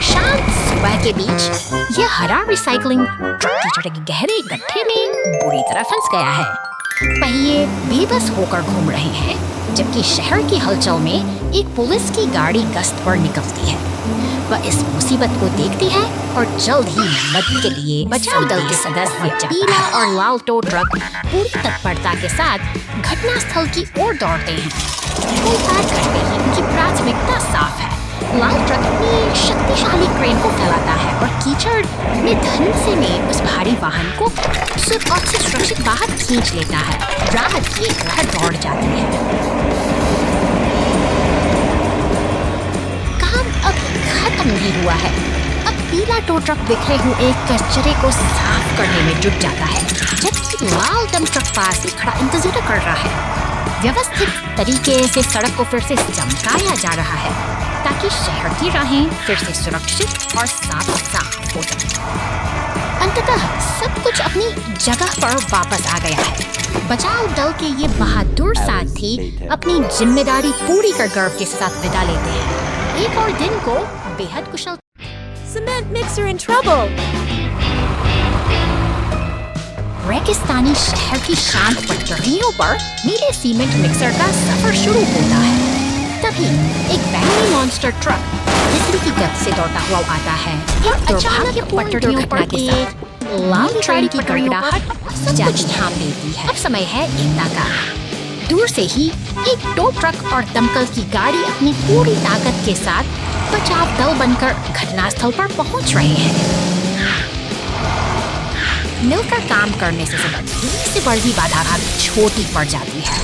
शांत सुबह के बीच यह हरा रिसाइकलिंग ट्रक कीचड़ के गहरे गड्ढे में बुरी तरह फंस गया है। पहिए बेबस होकर घूम रहे हैं, जबकि शहर की हलचल में एक पुलिस की गाड़ी गश्त पर निकलती है। वह इस मुसीबत को देखती है और जल्द ही मदद के लिए बचाव दल के सदस्य पीला और लाल टो ट्रक पूरी तत्परता के साथ घटनास्थल की ओर दौड़ते हैं। कई बार करते ही उनकी प्राथमिकता साफ है। लाल ट्रक अपनी शक्तिशाली क्रेन को फैलाता है और कीचड़ में धनुषे में उस भारी वाहन को सुरक्षित बाहर खींच लेता है। राहत की एक लहर दौड़ जाती है। काम अब खत्म नहीं हुआ है। अब पीला टो ट्रक बिखरे हुए कचरे को साफ करने में जुट जाता है, जबकि लाल डंप ट्रक पास ही खड़ा इंतजार कर रहा है। व्यवस्थित तरीके से सड़क को फिर से चमकाया जा रहा है, ताकि शहर की राहें फिर से सुरक्षित और साफ हो जाए। अंततः सब कुछ अपनी जगह पर वापस आ गया है। बचाव दल के ये बहादुर साथी अपनी जिम्मेदारी पूरी कर गर्व के साथ विदा लेते हैं। एक और दिन को बेहद कुशल। Cement mixer in trouble. रेगिस्तानी शहर की शांत पटरियों पर नीले सीमेंट मिक्सर का सफर शुरू होता है। तभी एक बैंगनी मॉन्स्टर ट्रक बिजली की गति से दौड़ता हुआ आता है और अचानक पटरियों पर एक लाल ट्रेन की गड़गड़ाहट जाती थाम देती है। अब समय है एकता का। दूर से ही एक टो ट्रक और दमकल की गाड़ी अपनी पूरी ताकत के साथ बचाव दल बनकर घटनास्थल पर पहुंच रहे हैं। मिलकर काम करने से से बड़ी बाधा छोटी पड़ जाती है।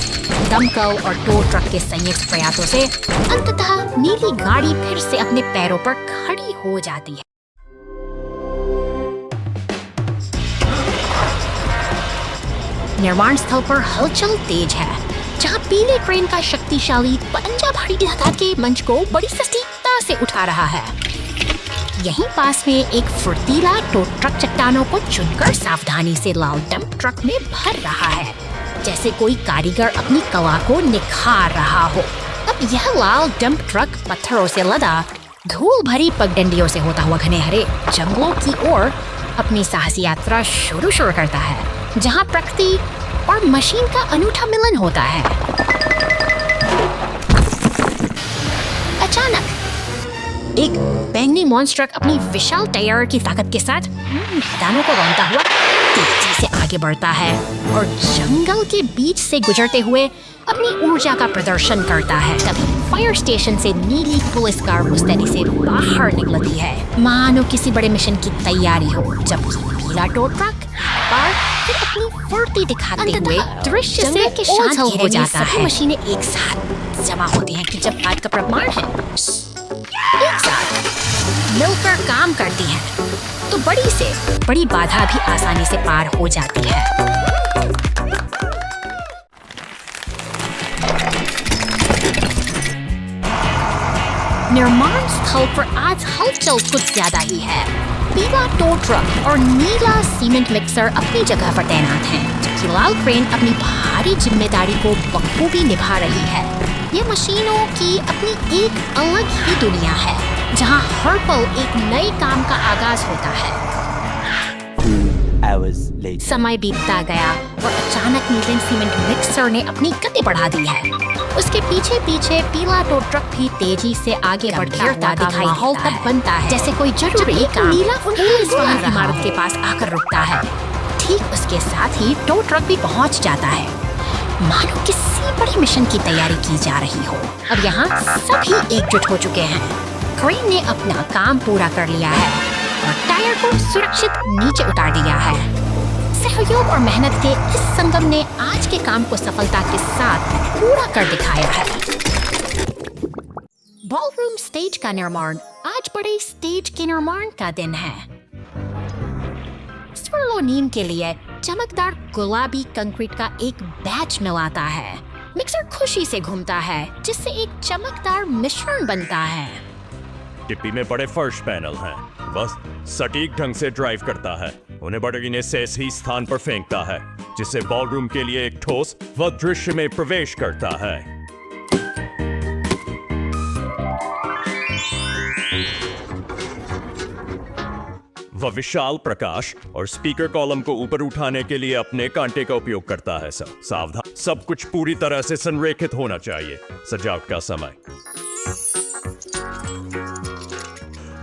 दमकल और टो ट्रक के संयुक्त प्रयासों से अंततः नीली गाड़ी फिर से अपने पैरों पर खड़ी हो जाती है। निर्माण स्थल पर हलचल तेज है, जहां पीले ट्रेन का शक्तिशाली पंजा भारी धागा के मंच को बड़ी सटीकता से उठा रहा है। यहीं पास में एक फुर्तीला टो ट्रक चट्टानों को चुनकर सावधानी से लाल डंप ट्रक में भर रहा है, जैसे कोई कारीगर अपनी कला को निखार रहा हो। अब यह लाल डंप ट्रक पत्थरों से लदा धूल भरी पगडंडियों से होता हुआ घने हरे जंगलों की ओर अपनी साहसी यात्रा शुरू करता है, जहां प्रकृति और मशीन का अनूठा मिलन होता है। अचानक एक बैंगनी मॉन्स्टर ट्रक अपनी विशाल टायर की ताकत के साथ मैदानों को रौंदता हुआ तेजी से आगे बढ़ता है और जंगल के बीच से गुजरते हुए अपनी ऊर्जा का प्रदर्शन करता है। तभी फायर स्टेशन से नीली पुलिस कार मुस्तैदी से बाहर निकलती है, मानो किसी बड़े मिशन की तैयारी हो। जबकि पीला टो ट्रक पर फिर अपनी फुर्ती दिखाते हुए दृश्य से शांत हो जाता है। मशीनें एक साथ जमा होती हैं कि जब बात का प्रमाण है एक साथ मिलकर काम करती हैं, तो बड़ी से बड़ी बाधा भी आसानी से पार हो जाती है। निर्माण स्थल पर आज हलचल कुछ ज्यादा ही है। पीला टो ट्रक और नीला सीमेंट मिक्सर अपनी जगह पर तैनात हैं, जबकि लाल क्रेन अपनी भारी जिम्मेदारी को बखूबी निभा रही है। ये मशीनों की अपनी एक अलग ही दुनिया है, जहां हर पल एक नए काम का आगाज होता है। समय बीतता गया और अचानक नीले सीमेंट मिक्सर ने अपनी गति बढ़ा दी है। उसके पीछे पीछे पीला टो ट्रक भी तेजी से आगे बढ़ता दिखाई बनता है, जैसे कोई जरूरी काम इमारत के पास आकर रुकता है। ठीक उसके साथ ही टो ट्रक भी पहुंच जाता है, मानो किसी बड़ी मिशन की तैयारी की जा रही हो। अब यहाँ सभी एकजुट हो चुके हैं। क्रेन ने अपना काम पूरा कर लिया है और टायर को सुरक्षित नीचे उतार दिया है। सहयोग और मेहनत के इस संगम ने आज के काम को सफलता के साथ पूरा कर दिखाया है। बॉलरूम स्टेज का निर्माण आज बड़े स्टेज के निर्माण का दिन है। स्वर्लोनीम के लिए चमकदार गुलाबी कंक्रीट का एक बैच मिलाता है। मिक्सर खुशी से घूमता है, जिससे एक चमकदार मिश्रण बनता है। डिब्बी में बड़े फर्श पैनल हैं, बस सटीक ढंग से ड्राइव करता है। उन्हें बड़गिने से सही स्थान पर फेंकता है, जिससे बॉलरूम के लिए एक ठोस व दृश्य में प्रवेश करता है। वह विशाल प्रकाश और स्पीकर कॉलम को ऊपर उठाने के लिए अपने कांटे का उपयोग करता है। सब सावधान, सब कुछ पूरी तरह से संरेखित होना चाहिए। सजावट का समय।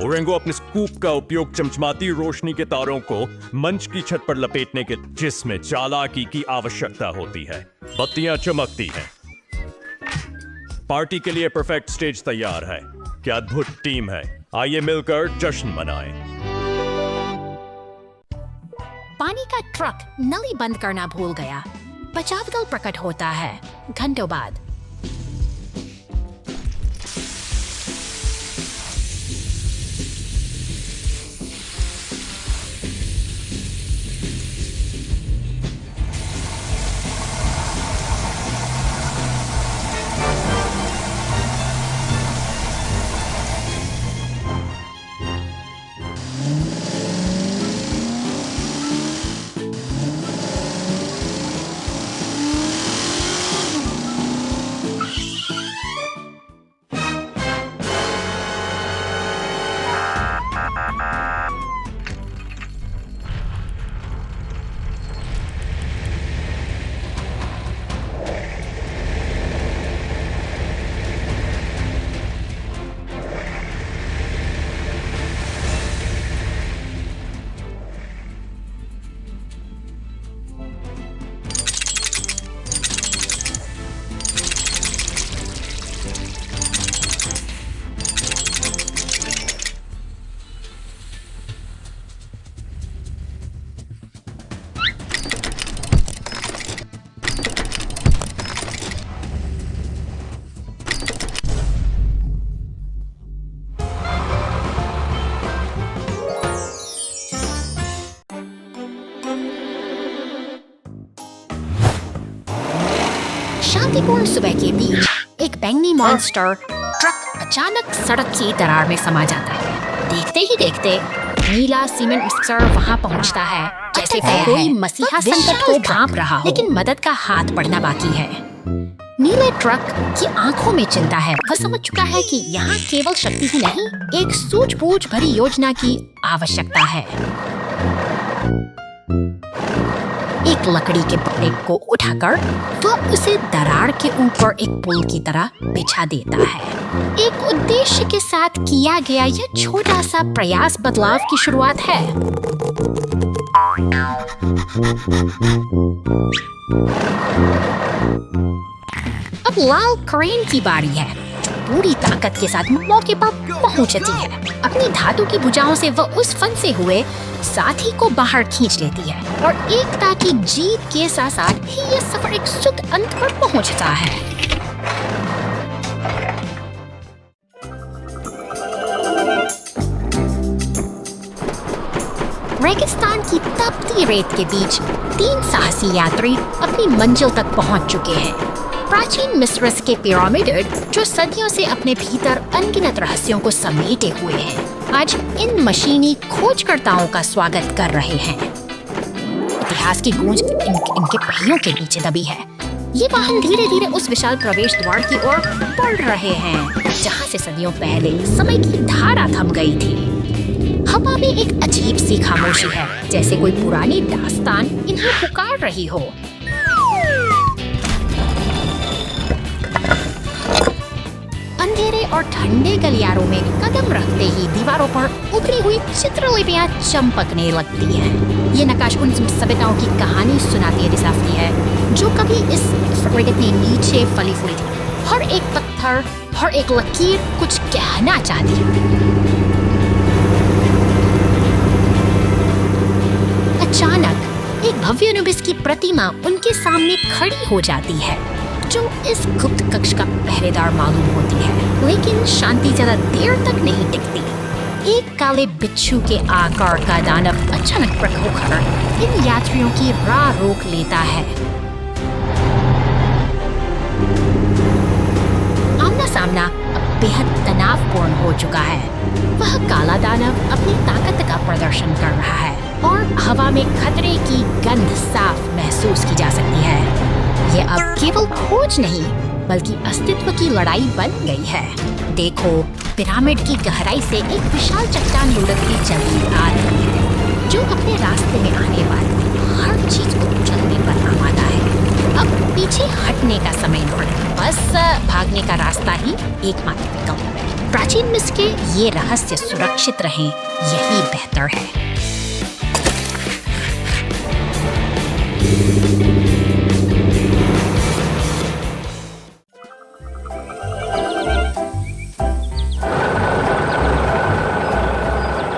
ओरेंगो अपने स्कूप का उपयोग चमचमाती रोशनी के तारों को मंच की छत पर लपेटने के, जिसमें चालाकी की आवश्यकता होती है। बत्तियां चमकती हैं। पार्टी के लिए परफेक्ट स्टेज तैयार है। क्या अद्भुत टीम है। आइए मिलकर जश्न मनाएं। पानी का ट्रक नली बंद करना भूल गया। बचाव दल प्रकट होता है घंटों बाद। शांतिपूर्ण सुबह के बीच एक बैंगनी मॉन्स्टर ट्रक अचानक सड़क की दरार में समा जाता है। देखते ही देखते नीला सीमेंट मिक्सर वहां पहुंचता है, जैसे कोई मसीहा संकट को भांप रहा हो, लेकिन मदद का हाथ बढ़ना बाकी है। नीले ट्रक की आंखों में चिंता है। वह समझ चुका है कि यहाँ केवल शक्ति ही नहीं, एक सूझबूझ भरी योजना की आवश्यकता है। एक लकड़ी के पट्टे को उठाकर वह उसे दरार के ऊपर एक पुल की तरह बिछा देता है। एक उद्देश्य के साथ किया गया यह छोटा सा प्रयास बदलाव की शुरुआत है। अब लाल क्रेन की बारी है, जो पूरी ताकत के साथ मौके पर पहुंचती है। अपनी धातु की भुजाओं से वह उस फंसे हुए साथी को बाहर खींच लेती है और एकता की जीत के साथ साथ ही यह सफर एक शुभ अंत पर पहुंचता है। रेगिस्तान की तपती रेत के बीच 3 साहसी यात्री अपनी मंजिल तक पहुंच चुके हैं। प्राचीन मिस्र के पिरामिड, जो सदियों से अपने भीतर अनगिनत रहस्यों को समेटे हुए हैं, आज इन मशीनी खोजकर्ताओं का स्वागत कर रहे हैं। इतिहास की गूंज इनके पहियों के नीचे दबी है। ये वाहन धीरे धीरे उस विशाल प्रवेश द्वार की ओर बढ़ रहे हैं, जहां से सदियों पहले समय की धारा थम गई थी। हवा में एक अजीब सी खामोशी है, जैसे कोई पुरानी दास्तान इन्हें पुकार रही हो। अंधेरे और ठंडे गलियारों में कदम रखते ही दीवारों पर उभरी हुई चित्रलिपियां चमकने लगती हैं। ये नक्काश उन सभ्यताओं की कहानी सुनाती है, जो कभी इस फ्रिगेट में नीचे फली फूली थी। हर एक पत्थर, हर एक लकीर कुछ कहना चाहती है। अचानक एक भव्य अनुबिस की प्रतिमा उनके सामने खड़ी हो जाती है, जो इस गुप्त कक्ष का पहरेदार मालूम होती है। लेकिन शांति ज्यादा देर तक नहीं टिकती। एक काले बिच्छू के आकार का दानव अचानक प्रकट होकर इन यात्रियों की राह रोक लेता है। आमना सामना अब बेहद तनावपूर्ण हो चुका है। वह काला दानव अपनी ताकत का प्रदर्शन कर रहा है और हवा में खतरे की गंध साफ महसूस की जा सकती है। ये अब केवल खोज नहीं, बल्कि अस्तित्व की लड़ाई बन गई है। देखो, पिरामिड की गहराई से एक विशाल चट्टान लुढ़कती चली आ रही है। जो अपने रास्ते में आने वाली हर चीज को चलने पर आमादा है। अब पीछे हटने का समय नहीं, बस भागने का रास्ता ही एकमात्र विकल्प है। प्राचीन मिस्र के ये रहस्य सुरक्षित रहें, यही बेहतर है।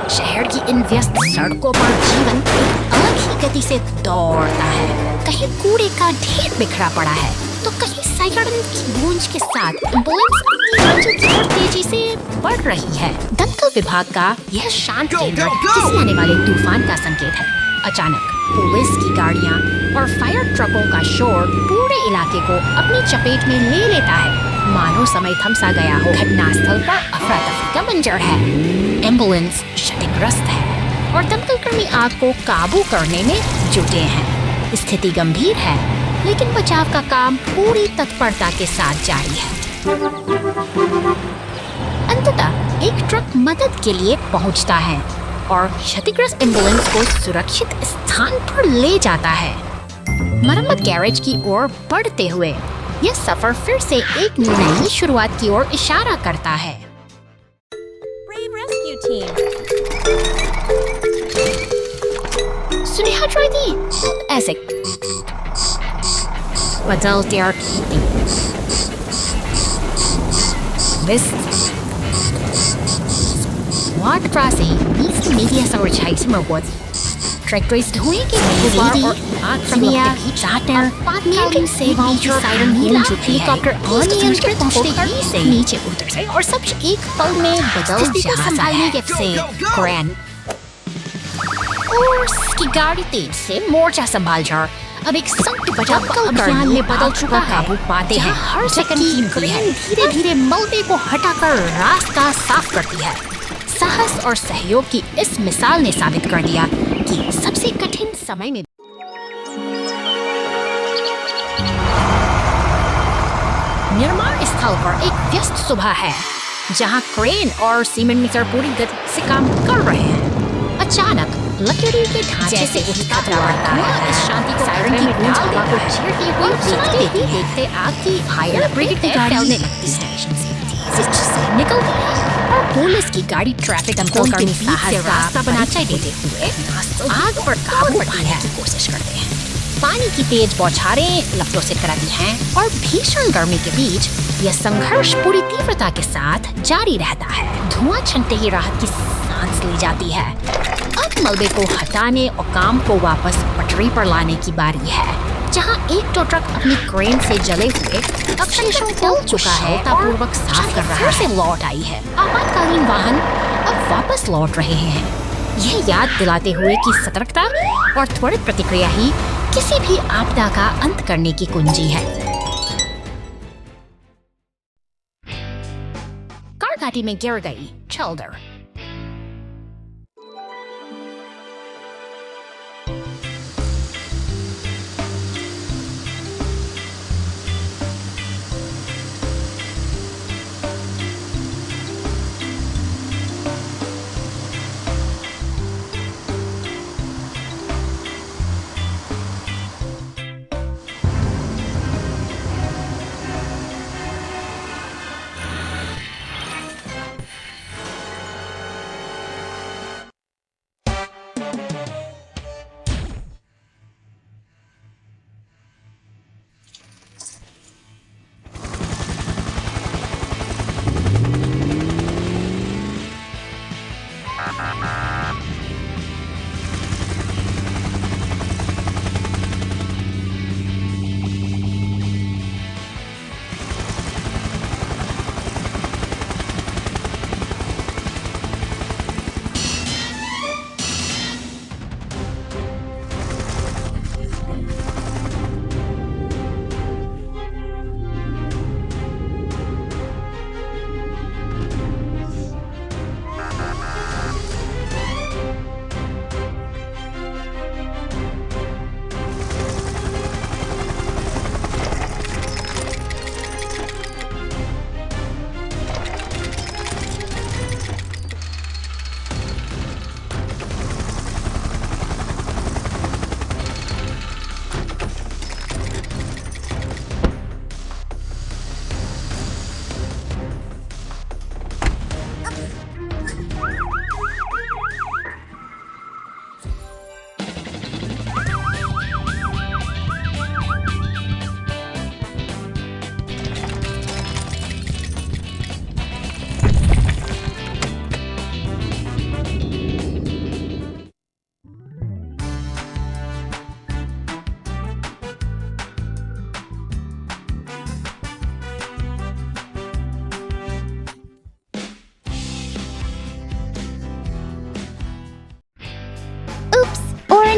शहर की इन व्यस्त सड़कों पर जीवन एक अलग ही गति से दौड़ता है। कहीं कूड़े का ढेर बिखरा पड़ा है, तो कहीं सायरन की गूंज के साथ एम्बुलेंस अपनी मंजिल की ओर तेजी से बढ़ रही है। दमकल विभाग का यह शांत केंद्र किसी आने वाले तूफान का संकेत है। अचानक पुलिस की गाड़ियां और फायर ट्रकों का शोर पूरे इलाके को अपनी चपेट में ले लेता है, मानो समय थम सा गया हो। घटनास्थल पर अफरा तफरी का मंजर है। एम्बुलेंस क्षतिग्रस्त है और दमकल कर्मी आग को काबू करने में जुटे हैं। स्थिति गंभीर है, लेकिन बचाव का काम पूरी तत्परता के साथ जारी है। अंततः एक ट्रक मदद के लिए पहुंचता है और क्षतिग्रस्त एम्बुलेंस को सुरक्षित स्थान पर ले जाता है। मरम्मत गैरेज की ओर बढ़ते हुए यह सफर फिर से एक नई शुरुआत की ओर इशारा करता है। Brave rescue team. सुनेहा दी ऐसे बदलते और Waterstraße liest Mediasauerscheißmerwurz. Tractors हुए के हेलीकॉप्टर अनियंत्रित होकर नीचे उतर से और सब एक पल में बदल संभालने के से ग्रैंड और उसकी गाड़ी तेज से मोर्चा संभाल जा। अब एक संकट बचाव अभियान में बदल चुका है। काबू पाते हैं हर सेकंड कीमती है। धीरे धीरे मलबे को हटाकर रास्ता साफ करती है। साहस और सहयोग की इस मिसाल ने साबित कर दिया कि सबसे कठिन समय में निर्माण स्थल पर एक व्यस्त सुबह है, जहां क्रेन और सीमेंट मिक्सर पूरी गति से काम कर रहे हैं। अचानक लकड़ी के ढांचे से उठता बढ़ता है। इस शांति को सायरन की गूंज हवा को चीरती हुई देखते आग की फायर ब्रिगेड की गाड़ी फैलने लगती स्टेशन से निकलती है और पुलिस की गाड़ी ट्रैफिक कंट्रोल के बीच से रास्ता बनाते देते हुए आग पर काबू पाने की कोशिश करते हैं। पानी की तेज बौछारें लपटों से टकराती हैं और भीषण गर्मी के बीच यह संघर्ष पूरी तीव्रता के साथ जारी रहता है। धुआं छनते ही राहत की सांस ली जाती है। अब मलबे को हटाने और काम को वापस पटरी पर लाने की बारी है, जहां एक टो ट्रक अपनी क्रेन से जले हुए अवशेषों को चुका है पूर्वक साफ कर रहा है। फिर से लौट आई है। आपातकालीन वाहन अब वापस लौट रहे हैं, यह याद दिलाते हुए कि सतर्कता और त्वरित प्रतिक्रिया ही किसी भी आपदा का अंत करने की कुंजी है। कार घाटी में गिर गई चल्डर।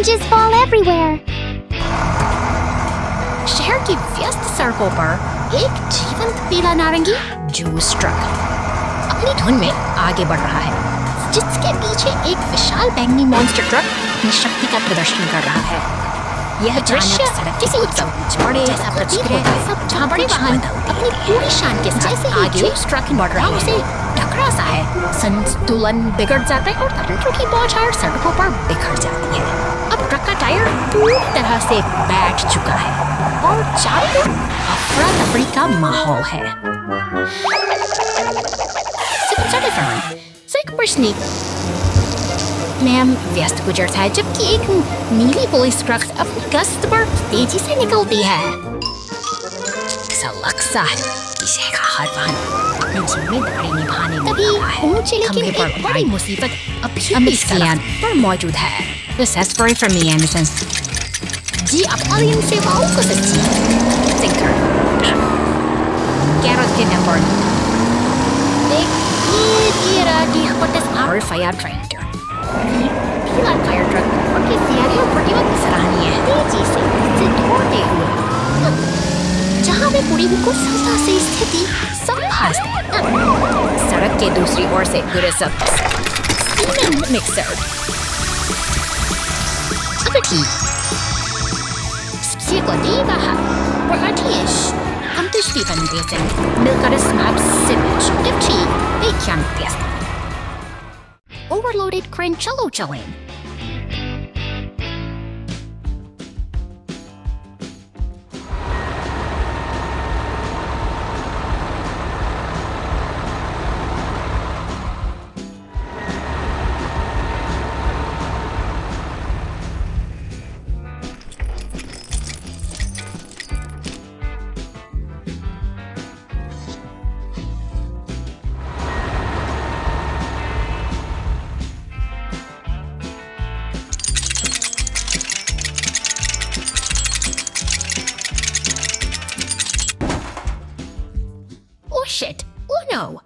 Packages fall everywhere. शहर की व्यस्त सड़कों पर एक जीवंत पीला नारंगी जूस ट्रक अपनी धुन में आगे बढ़ रहा है, जिसके पीछे एक विशाल बैंगनी मॉन्स्टर ट्रक अपनी शक्ति का प्रदर्शन कर रहा है। यह दृश्य किसी उत्सव बड़े जैसा प्रतीत होता है, जहाँ बड़े वाहन अपनी पूरी शान के साथ आगे उस ट्रक बढ़ रहा है, उसे टकरा सा है, संतुलन बिगड़ जाता है और तंत्रों की बौछार सड़कों पर बिखर जाती है। अब ट्रक का टायर पूरी तरह से बैठ चुका है और चारों ओर अफरा तफरी का माहौल है। मैम व्यस्त गुजरता है, जबकि एक नीली पुलिस ट्रक अपनी गश्त पर तेजी से निकलती है। ऐसा लगता है इसे हर वाहन अपनी जिम्मेदारी निभाने में ऊंचे खंभे पर बड़ी मुसीबत अभी स्कैन पर मौजूद है। This is very for me, Anderson. जी आपकालीन सेवाओं को सच्ची sinker Gareth Dineford di Hotes Our Fire Tractor पीला फायर ट्रक उनकी तैयारियों प्रतिबंध सराहनीय है, तेजी से दौड़ते हुए जहाँ वे पूरी को सजा से स्थिति संभालते सड़क के दूसरी ओर से गुरे सब cement mixer Siegladiva Bratish am Tisch Vivenwesen Milkaris Maps Sivich Divchi Vikyan Fiesta Overloaded crane cello chilling. Shit! Oh no!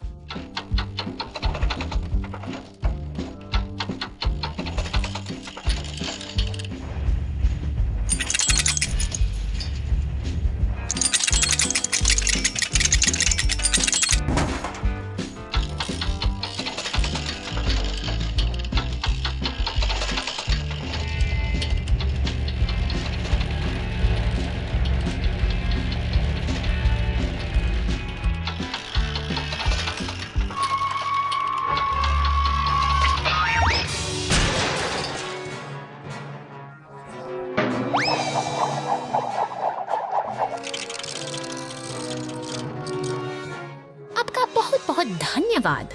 बहुत धन्यवाद।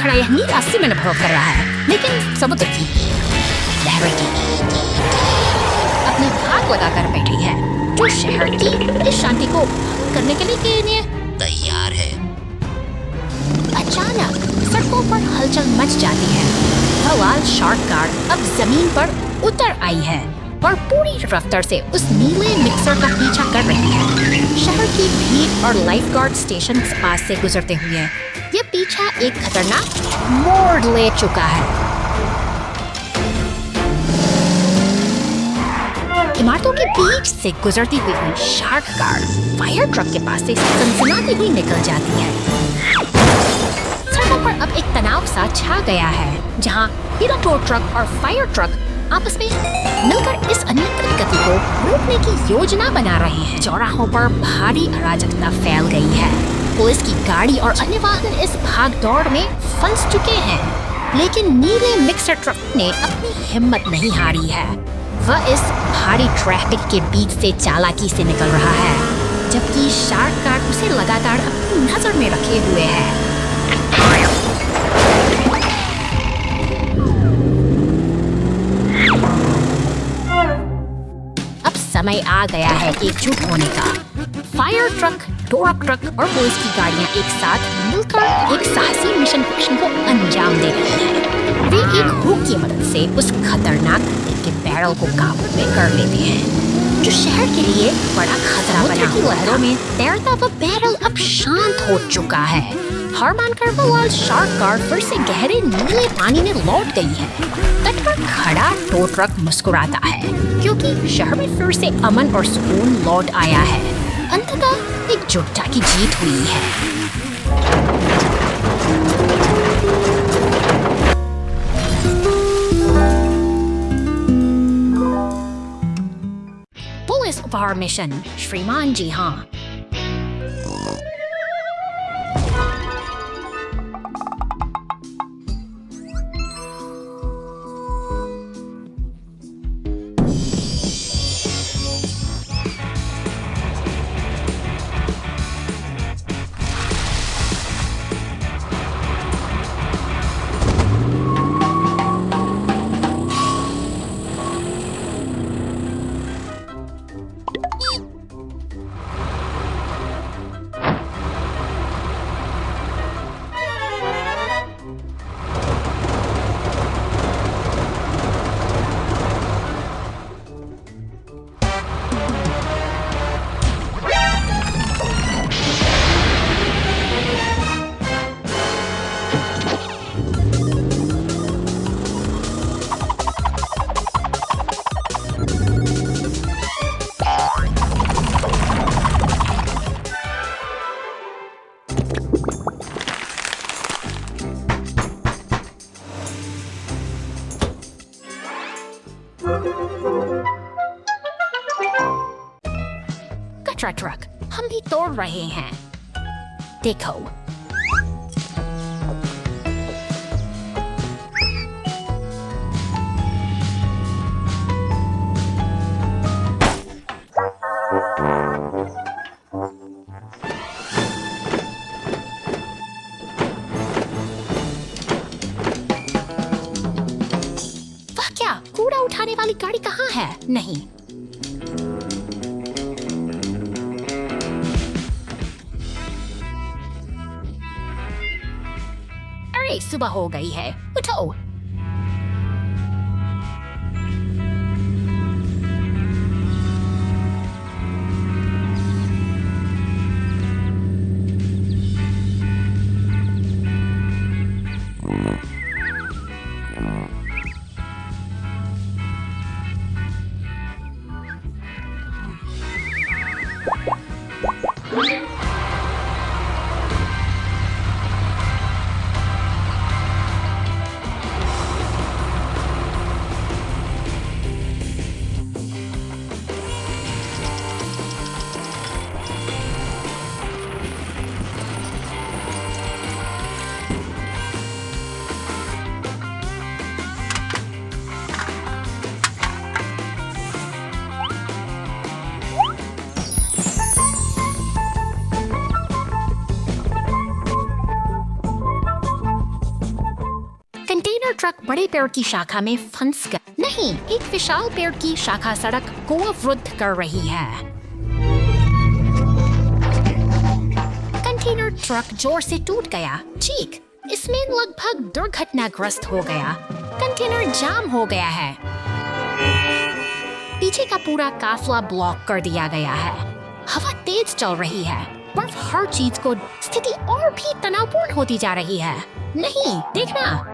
खड़ा यह नीला सीमेंट अनुभव कर रहा है, लेकिन समुद्र की लहरें की अपनी भाग लगाकर बैठी है, जो शहर की इस शांति को करने के लिए तैयार है। अचानक सड़कों पर हलचल मच जाती है। हवाल शार्क गार्ड अब जमीन पर उतर आई है और पूरी रफ्तार से उस नीले मिक्सर का पीछा कर रही है। शहर की भीड़ और लाइफ गार्ड स्टेशन पास से गुजरते हुए ये पीछा एक खतरनाक मोड़ ले चुका है। इमारतों के बीच से गुजरती हुई शार्क गार्ड फायर ट्रक के पास से सनसनाती हुई निकल जाती है। सड़कों पर अब एक तनाव सा छा गया है, जहां हीरा टो ट्रक और फायर ट्रक आपस में मिलकर इस अनियंत्रित गति को रोकने की योजना बना रहे हैं। चौराहों पर भारी अराजकता फैल गई है। पुलिस की गाड़ी और अन्य वाहन इस भाग दौड़ में फंस चुके हैं। लेकिन नीले मिक्सर ट्रक ने अपनी हिम्मत नहीं हारी है। वह इस भारी ट्रैफिक के बीच से चालाकी से निकल रहा है, जबकि शार्क कार उसे लगातार अपनी नजर में रखे हुए है। अब समय आ गया है एकजुट होने का। फायर ट्रक, डोरक ट्रक और पुलिस की गाड़ियां एक साथ मिलकर एक साहसी मिशन को अंजाम दे रही हैं। वे एक हुक की मदद से उस खतरनाक के बैरल को काबू में कर लेते हैं, जो शहर के लिए बड़ा खतरा बना हुआ है। लहरों में तैरता वह बैरल अब शांत हो चुका है। हार मानकर वो लाल शार्क कार फिर से गहरे नीले पानी में लौट गई है। तट पर खड़ा टो ट्रक मुस्कुराता है, क्योंकि शहर में फिर से अमन और सुकून लौट आया है। अंततः एकजुटता की जीत हुई है। पुलिस उपहार मिशन, श्रीमान जी हाँ। कचरा ट्रक हम भी तोड़ रहे हैं, देखो। वह क्या, कूड़ा उठाने वाली गाड़ी कहाँ है? नहीं, सुबह हो गई है, उठो। कंटेनर ट्रक बड़े पेड़ की शाखा में फंस गया। नहीं, एक विशाल पेड़ की शाखा सड़क को अवरुद्ध कर रही है। कंटेनर ट्रक जोर से टूट गया। चीख, इसमें लगभग दुर्घटनाग्रस्त हो गया। कंटेनर जाम हो गया है। पीछे का पूरा काफिला ब्लॉक कर दिया गया है। हवा तेज चल रही है। बर्फ हर चीज को, स्थिति और भी तनावपूर्ण होती जा रही है। नहीं, देखना,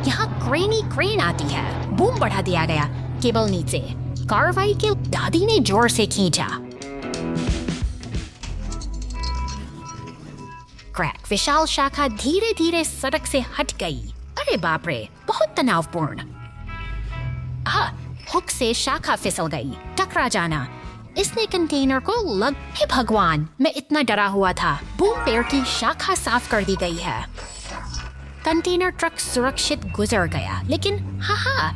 यहाँ क्रेन आती है। बूम बढ़ा दिया गया। केबल नीचे। कार्रवाई के दादी ने जोर से खींचा। क्रैक, विशाल शाखा धीरे धीरे सड़क से हट गई। अरे बाप रे, बहुत तनावपूर्ण। हुक से शाखा फिसल गई। टकरा जाना। इसने कंटेनर को हे भगवान, मैं इतना डरा हुआ था। बूम पेड़ की शाखा साफ कर दी गई है। कंटेनर ट्रक सुरक्षित गुजर गया, लेकिन हाँ,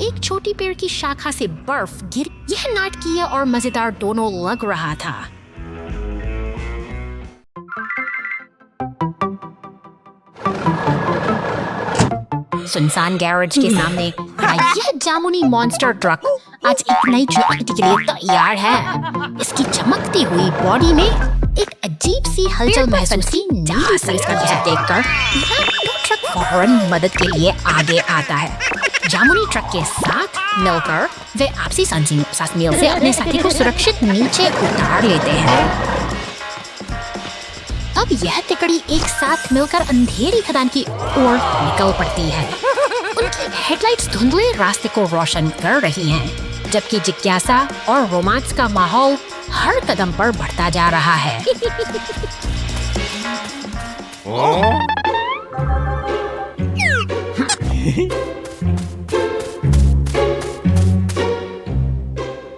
एक छोटी पेड़ की शाखा से बर्फ गिर। यह नाटकीय और मजेदार दोनों लग रहा था। सुनसान गैरेज के सामने खड़ा यह जामुनी मॉन्स्टर ट्रक आज एक नई चुनौती के लिए तैयार है। इसकी चमकती हुई बॉडी में एक अजीब सी हलचल महसूस की जा सकती है। देखकर यह ट्रक फौरन मदद के लिए आगे आता है। जामुनी ट्रक के साथ मिलकर वे आपसी सांस मेल से अपने साथी को सुरक्षित नीचे उतार लेते हैं। अब यह तिकड़ी एक साथ मिलकर अंधेरी खदान की ओर निकल पड़ती है। उनकी हेडलाइट्स धुंधले रास्ते को रोशन कर रही हैं, जबकि जिज्ञासा और रोमांस का माहौल हर कदम पर बढ़ता जा रहा है।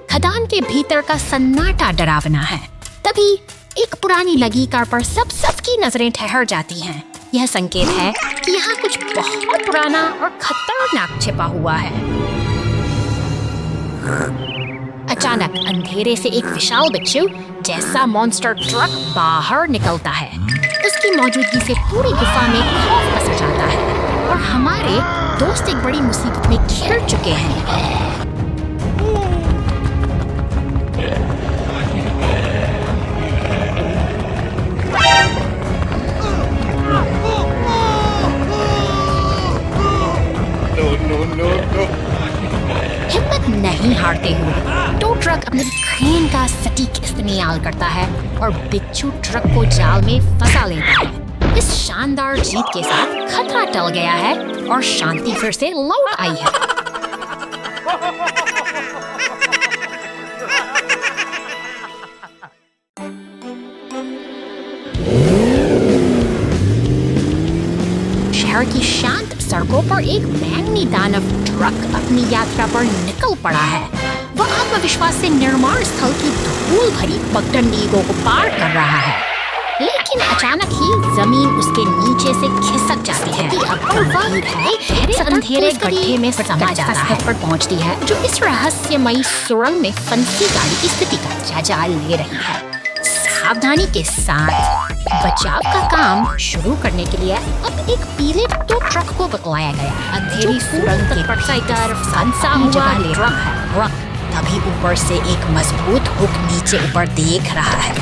खदान के भीतर का सन्नाटा डरावना है। तभी एक पुरानी लगी कार पर सबकी नजरें ठहर जाती हैं। यह संकेत है कि यहाँ कुछ बहुत पुराना और खतरनाक छिपा हुआ है। अचानक अंधेरे से एक विशाल बिच्छू जैसा मॉन्स्टर ट्रक बाहर निकलता है। उसकी मौजूदगी से पूरी गुफा में खौफ मच जाता है और हमारे दोस्त एक बड़ी मुसीबत में घिर चुके हैं। हिम्मत नहीं हारते हुए टो ट्रक अपने क्रेन का सटीक इस्तेमाल करता है और बिच्छू ट्रक को जाल में फंसा लेता है। इस शानदार जीत के साथ खतरा टल गया है और शांति फिर से लौट आई है। शहर की शांत सड़कों पर एक बैंगनी दानव ट्रक अपनी यात्रा पर निकल पड़ा है। वह आत्मविश्वास से निर्माण स्थल की धूल भरी पगडंडियों को पार कर रहा है, लेकिन अचानक ही जमीन उसके नीचे से खिसक जाती है। गहरे अंधेरे गड्ढे में समा जाता है पर पहुंचती है, जो इस रहस्यमयी सुरंग में फंसी गाड़ी की स्थिति का जायजा ले रही है। सावधानी के साथ बचाव का काम शुरू करने के लिए अब एक पीले टो ट्रक को बुलाया गया। अंधेरी सुरंग के तरफ फंसा हुआ ट्रक है। तभी ऊपर से एक मजबूत हुक नीचे ऊपर देख रहा है।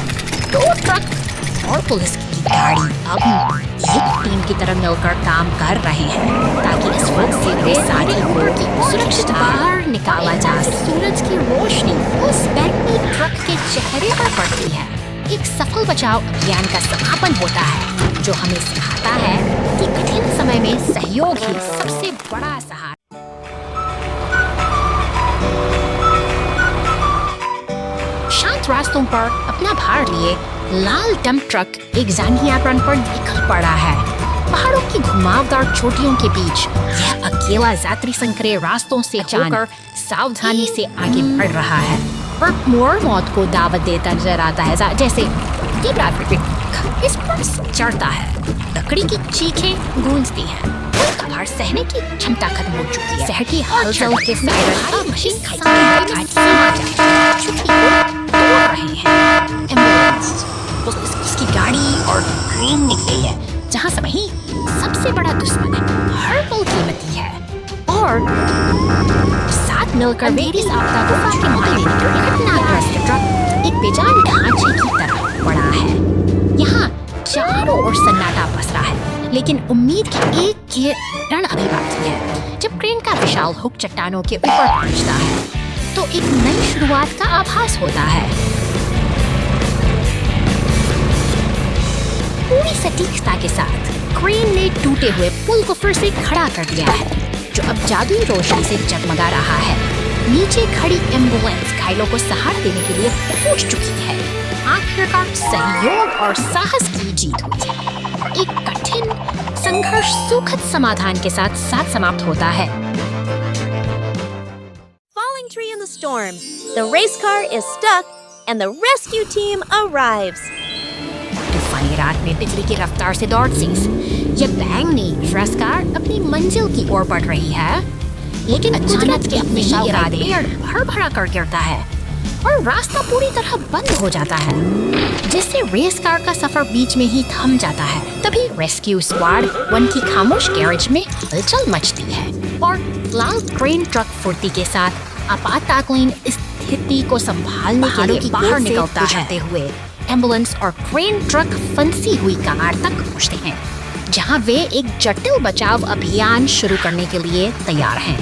टो ट्रक और पुलिस की गाड़ी अब एक टीम की तरह मिलकर काम कर रहे हैं ताकि इस वक्त से वे सारी को सुरक्षित बाहर निकाला जा। सूरज की रोशनी उस बैंगनी ट्रक के चेहरे पर पड़ती है। एक सफल बचाव अभियान का समापन होता है, जो हमें सिखाता है कि कठिन समय में सहयोग ही सबसे बड़ा सहारा। शांत रास्तों पर अपना भार लिए लाल डंप ट्रक एक जानी यात्रा पर निकल पड़ा है। पहाड़ों की घुमावदार चोटियों के बीच यह अकेला यात्री संकरे रास्तों से होकर सावधानी से आगे बढ़ रहा है और मोर मौत को दावत देता नजर आता है। जैसे इस पर चढ़ता है, लकड़ी की चीखें गूंजती हैं। भार सहने की क्षमता खत्म हो चुकी है। शहर की हलचल के साथ मशीन रहे हैं। एम्बुलेंस इसकी गाड़ी और ट्रेन निकली है, जहाँ समय ही सबसे बड़ा दुश्मन है, हर पल कीमती है और साथ मिलकर वे इस आपदा को के मुकाबले घटनाग्रस्त ट्रक एक बेजान ढांचे की तरह पड़ा है। यहाँ चारों ओर सन्नाटा पसरा है, लेकिन उम्मीद की एक किरण अभी बाकी है। जब क्रेन का विशाल हुक चट्टानों के ऊपर पहुंचता है, तो एक नई शुरुआत का आभास होता है। पूरी सटीकता के साथ क्रेन ने टूटे हुए पुल को फिर से खड़ा कर दिया है, जो अब जादुई रोशनी से जगमगा रहा है। नीचे खड़ी एम्बुलेंस घायलों को सहारा देने के लिए पहुंच चुकी है। आखिरकार सहयोग और साहस की जीत हुई है। एक कठिन संघर्ष सुखद समाधान के साथ समाप्त होता है। Falling tree in the storm. The race car is stuck and the rescue team arrives. वहीं रात में बिजली की रफ्तार से दौड़ती। ये बैंगनी ड्रेस कार अपनी मंजिल की ओर बढ़ रही है, लेकिन अचानक के अपने ही इरादे पेड़ भरा कर गिरता है और रास्ता पूरी तरह बंद हो जाता है, जिससे रेस कार का सफर बीच में ही थम जाता है। तभी रेस्क्यू स्क्वाड वन की खामोश गैरेज में हलचल मचती है और लाल क्रेन ट्रक फुर्ती के साथ आपातकालीन स्थिति को संभालने के लिए बाहर निकलता है हुए एम्बुलेंस और क्रेन ट्रक फंसी हुई कार तक पहुंचते हैं, जहां वे एक जटिल बचाव अभियान शुरू करने के लिए तैयार हैं।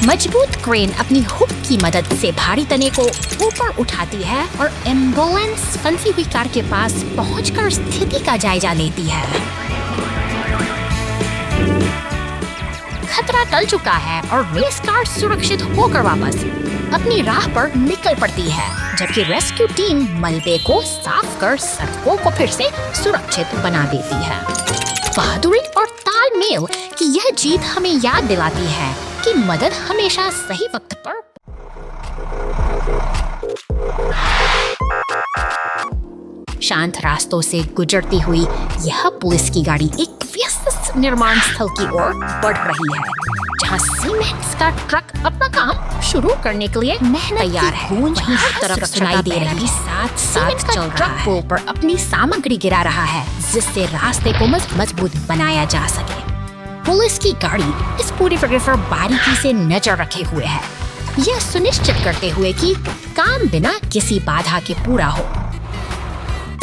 मजबूत क्रेन अपनी हुक की मदद से भारी तने को ऊपर उठाती है और एम्बुलेंस फंसी हुई कार के पास पहुंचकर स्थिति का जायजा लेती है। खतरा टल चुका है और रेस कार सुरक्षित होकर वापस अपनी राह पर निकल पड़ती है, जबकि रेस्क्यू टीम मलबे को साफ कर सड़कों को फिर से सुरक्षित बना देती है। बहादुरी और तालमेल की यह जीत हमें याद दिलाती है कि मदद हमेशा सही वक्त पर। शांत रास्तों से गुजरती हुई यह पुलिस की गाड़ी एक व्यस्त निर्माण स्थल की ओर बढ़ रही है, जहां सीमेंट का ट्रक अपना काम शुरू करने के लिए तैयार है। वहीं हर तरफ सुनाई दे रही साथ साथ चल ट्रक पुल पर अपनी सामग्री गिरा रहा है, जिससे रास्ते को मजबूत बनाया जा सके। पुलिस की गाड़ी इस पूरी फिक्र पर बारीकी से नजर रखे हुए है, यह सुनिश्चित करते हुए कि काम बिना किसी बाधा के पूरा हो।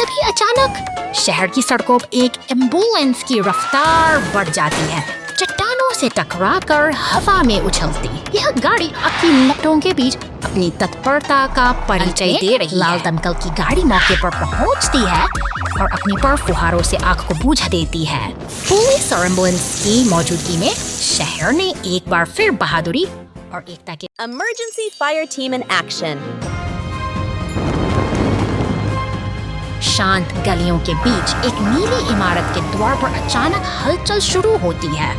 तभी अचानक शहर की सड़कों पर एक एम्बुलेंस की रफ्तार बढ़ जाती है, चट्टानों से टकराकर हवा में उछलती। यह गाड़ी आपकी लपटों के बीच अपनी तत्परता का परिचय दे रही है। लाल दमकल की गाड़ी मौके पर पहुंचती है और अपनी बर्फ फुहारों से आग को बुझा देती है। पुलिस और एम्बुलेंस की मौजूदगी में शहर ने एक बार फिर बहादुरी और एकता के Emergency fire team in action. शांत गलियों के बीच एक नीली इमारत के द्वार पर अचानक हलचल शुरू होती है।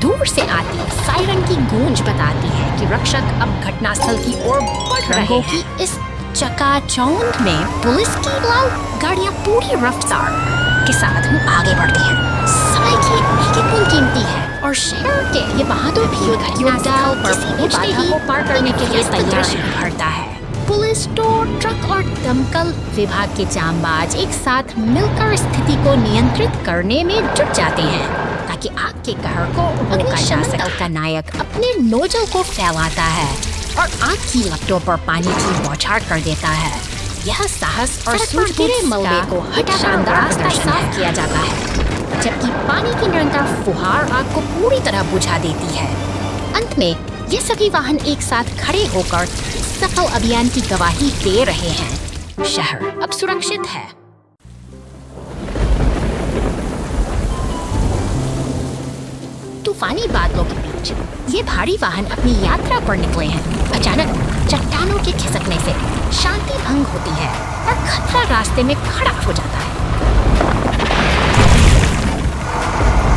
दूर से आती सायरन की गूंज बताती है कि रक्षक अब घटनास्थल की ओर बढ़ रहे हैं। इस चकाचौंध में पुलिस की लाल गाड़ियां पूरी रफ्तार के साथ आगे बढ़ती हैं। समय की एक कीमती है और शहर के ये बहादुर भी घटनास्थल पर पहुंचते ही पार करने के लिए तैयारी भरता है। पुलिस, टोर ट्रक और दमकल विभाग के जांबाज एक साथ मिलकर स्थिति को नियंत्रित करने में जुट जाते हैं, ताकि आग के कहर को रोका जा सके। का नायक अपने नोजल को फैलाता है और आग की लपटों पर पानी की बौछार कर देता है। यह साहस और सूझबूझ मलबे को हटा शानदार रास्ता साफ किया जाता है, जबकि पानी की निरंतर फुहार आग को पूरी तरह बुझा देती है। अंत में ये सभी वाहन एक साथ खड़े होकर सफल अभियान की गवाही दे रहे हैं। शहर अब सुरक्षित है। तूफानी बादलों के बीच ये भारी वाहन अपनी यात्रा पर निकले हैं। अचानक चट्टानों के खिसकने से शांति भंग होती है और खतरा रास्ते में खड़ा हो जाता है।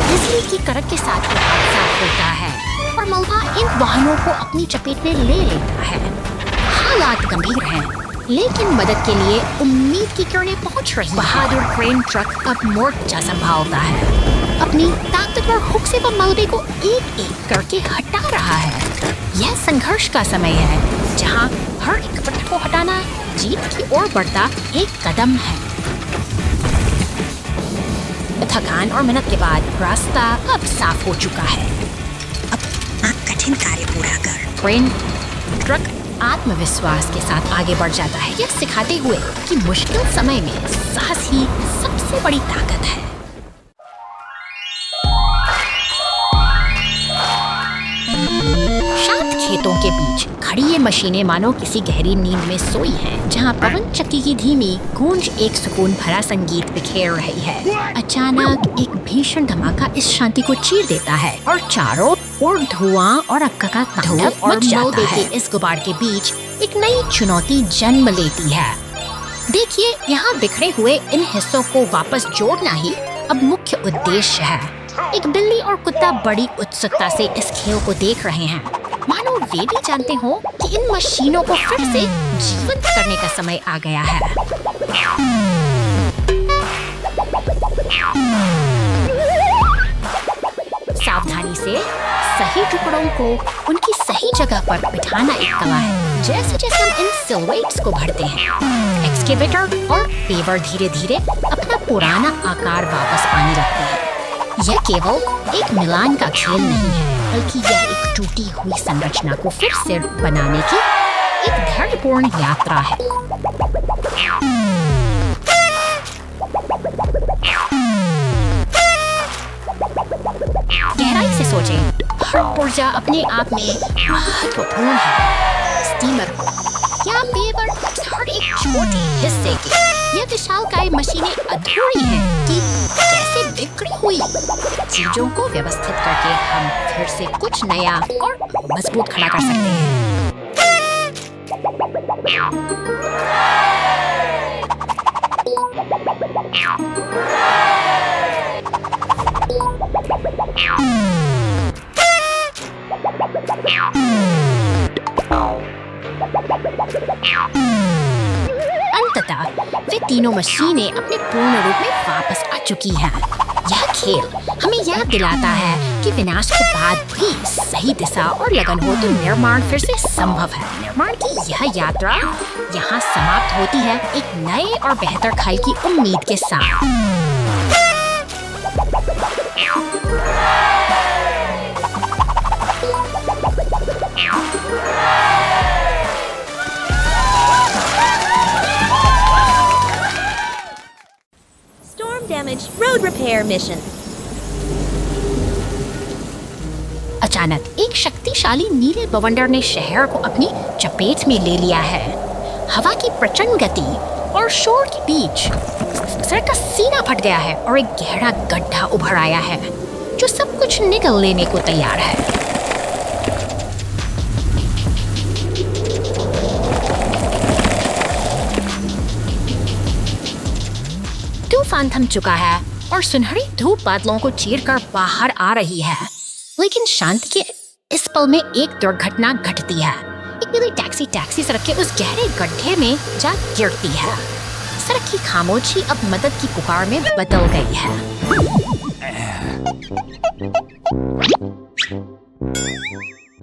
बिजली की कड़क के साथ ये हादसा होता है और मलबा इन वाहनों को अपनी चपेट में ले लेता है। हालात गंभीर हैं, लेकिन मदद के लिए उम्मीद की किरणें पहुंच रही हैं। बहादुर क्रेन ट्रक अब मोर्चा संभालता है, अपनी ताकतवर हुक से वो मलबे को एक एक करके हटा रहा है। यह संघर्ष का समय है, जहां हर एक पत्थर को हटाना जीत की ओर बढ़ता एक कदम है। थकान और मेहनत के बाद रास्ता अब साफ हो चुका है। अब कठिन कार्य पूरा कर क्रेन ट्रक आत्मविश्वास के साथ आगे बढ़ जाता है, यह सिखाते हुए कि मुश्किल समय में साहस ही सबसे बड़ी ताकत है। शांत खेतों के बीच खड़ी ये मशीनें मानो किसी गहरी नींद में सोई हैं, जहां पवन चक्की की धीमी गूंज एक सुकून भरा संगीत बिखेर रही है। अचानक एक भीषण धमाका इस शांति को चीर देता है और चारों ओर धुआं और अक्का का तांडव मच जाता है। इस गुबार के बीच एक नई चुनौती जन्म लेती है। देखिए, यहाँ बिखरे हुए इन हिस्सों को वापस जोड़ना ही अब मुख्य उद्देश्य है। एक बिल्ली और कुत्ता बड़ी उत्सुकता से इस खेल को देख रहे हैं, मानो वे भी जानते हो कि इन मशीनों को फिर से जीवंत करने का समय आ गया है। सावधानी से सही टुकड़ों को उनकी सही जगह पर बिठाना एक कला है। जैसे जैसे हम इन सिलुएट्स को भरते हैं, एक्सकेवेटर और पेवर धीरे धीरे अपना पुराना आकार वापस पाने लगते हैं। यह केवल एक मिलान का खेल नहीं है, बल्कि यह एक टूटी हुई संरचना को फिर से बनाने की एक धैर्यपूर्ण यात्रा है। गहराई से सोचें, हर पुर्जा अपने आप में महत्वपूर्ण है। स्टीमर या पेवर, हर एक छोटे हिस्से की ये विशालकाय मशीनें अधूरी हैं कि कैसे बिखरी हुई चीजों को व्यवस्थित करके हम फिर से कुछ नया और मजबूत खड़ा कर सकते हैं। अंततः वे तीनों मशीनें अपने पूर्ण रूप में वापस आ चुकी हैं। यह खेल हमें याद दिलाता है कि विनाश के बाद भी सही दिशा और लगन हो तो निर्माण फिर से संभव है। निर्माण की यह यात्रा यहाँ समाप्त होती है एक नए और बेहतर कल की उम्मीद के साथ। Storm damage road repair mission. अचानक एक शक्तिशाली नीले बवंडर ने शहर को अपनी चपेट में ले लिया है। हवा की प्रचंड गति और शोर के बीच सड़क का सीना फट गया है और एक गहरा गड्ढा उभर आया है जो सब कुछ निगल लेने को तैयार है। तूफान थम चुका है और सुनहरी धूप बादलों को चीरकर बाहर आ रही है, लेकिन शांति के इस पल में एक दुर्घटना घटती है। एक नीली टैक्सी सड़क के उस गहरे गड्ढे में जा गिरती है। सड़क की खामोशी अब मदद की पुकार में बदल गई है।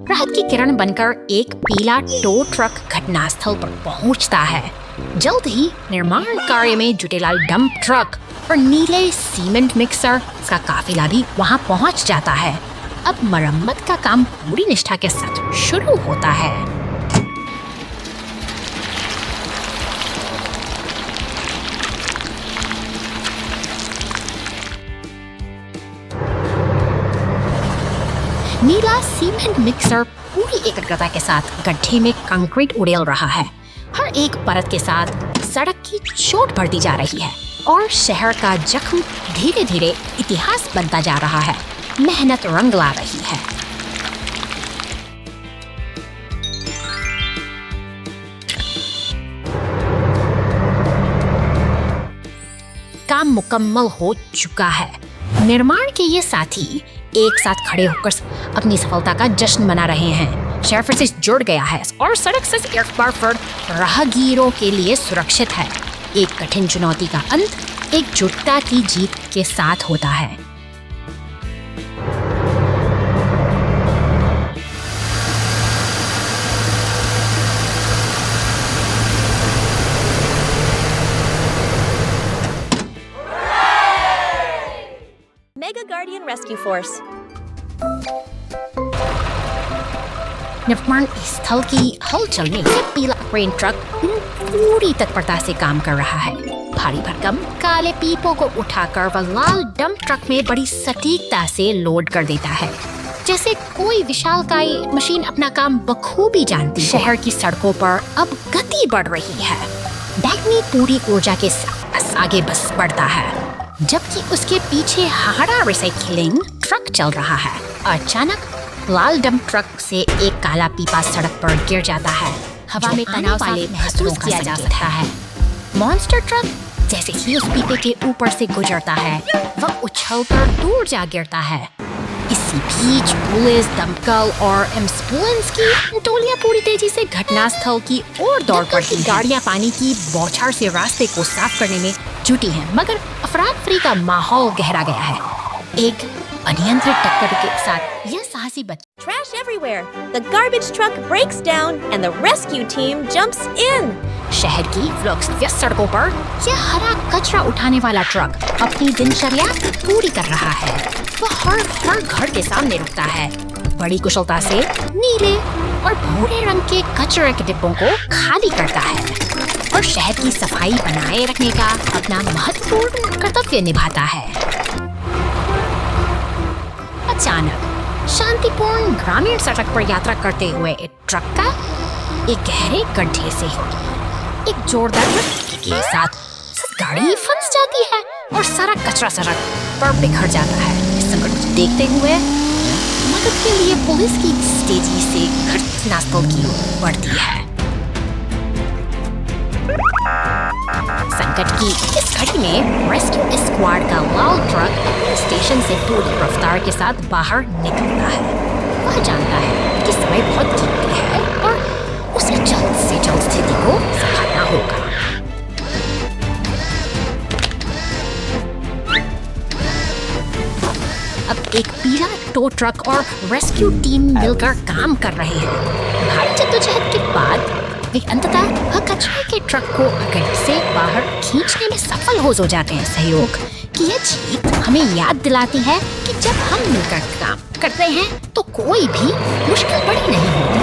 राहत की किरण बनकर एक पीला टो ट्रक घटनास्थल पर पहुंचता है। जल्द ही निर्माण कार्य में जुटे लाल डंप ट्रक और नीले सीमेंट मिक्सर का काफिला भी वहां पहुंच जाता है। अब मरम्मत का काम पूरी निष्ठा के साथ शुरू होता है। नीला सीमेंट मिक्सर पूरी एकाग्रता के साथ गड्ढे में कंक्रीट उड़ेल रहा है। हर एक परत के साथ सड़क की चोट बढ़ती जा रही है और शहर का जख्म धीरे धीरे इतिहास बनता जा रहा है। मेहनत रंग ला रही है। काम मुकम्मल हो चुका है। निर्माण के ये साथी एक साथ खड़े होकर अपनी सफलता का जश्न मना रहे हैं। शहर फिर से जुड़ गया है और सड़क से एक बार फिर राहगीरों के लिए सुरक्षित है। एक कठिन चुनौती का अंत एकजुटता की जीत के साथ होता है। Mega Guardian Rescue Force. निर्माण स्थल की हलचल में पीला क्रेन ट्रक पूरी तत्परता से काम कर रहा है। भारी भरकम काले पीपों को उठाकर वह लाल डंप ट्रक में बड़ी सटीकता से लोड कर देता है, जैसे कोई विशालकाय मशीन अपना काम बखूबी जानती है। शहर की सड़कों पर अब गति बढ़ रही है। बैगनी पूरी ऊर्जा के साथ आगे बस बढ़ता है, जबकि उसके पीछे हाड़ा रिसाइकलिंग ट्रक चल रहा है। अचानक लाल डंप ट्रक से एक काला पीपा सड़क पर गिर जाता है। हवा में तनाव वाले महसूस किया जा सकता है। मॉन्स्टर ट्रक जैसे ही उस पीपे के ऊपर से गुजरता है, वह उछलकर दूर जा गिरता है। इसी बीच पुलिस, दमकल और एम्बुलेंस की टोलियां पूरी तेजी से घटनास्थल की ओर दौड़ पड़ती हैं। गाड़ियां पानी की बौछार से रास्ते को साफ करने में जुटी हैं, मगर अफरा-तफरी का माहौल गहरा गया है। एक अनियंत्रित टक्कर के साथ यह साहसी बच्चा Trash everywhere. The garbage truck breaks down and the rescue team jumps in. शहर की व्यस्त सड़कों पर यह हरा कचरा उठाने वाला ट्रक अपनी दिनचर्या पूरी कर रहा है। वह हर घर के सामने रुकता है, बड़ी कुशलता से नीले और भूरे रंग के कचरे के डिब्बों को खाली करता है और शहर की सफाई बनाए रखने का अपना महत्वपूर्ण कर्तव्य निभाता है। अचानक शांतिपूर्ण ग्रामीण सड़क पर यात्रा करते हुए एक ट्रक का एक गहरे गड्ढे से एक जोरदार धक्के के साथ गाड़ी फंस जाती है और सारा कचरा सड़क पर बिखर जाता है। इस संकट को देखते हुए मदद के लिए पुलिस की तेजी से घटनास्थल की ओर बढ़ती है। संकट की इस घड़ी में रेस्क्यू स्क्वाड का लाल ट्रक स्टेशन से पूरी रफ्तार के साथ बाहर निकलता है। वह जानता है कि समय बहुत कीमती है और उसे जल्द से जल्द स्थिति को संभालना होगा। अब एक पीला टो ट्रक और रेस्क्यू टीम मिलकर काम कर रहे हैं। भारी जद्दोजहद के बाद वे अंततः कचरे के ट्रक को गड्ढे से बाहर खींचने में सफल हो जाते हैं। सहयोग की यह जीत हमें याद दिलाती है कि जब हम मिलकर काम करते हैं तो कोई भी मुश्किल बड़ी नहीं होती।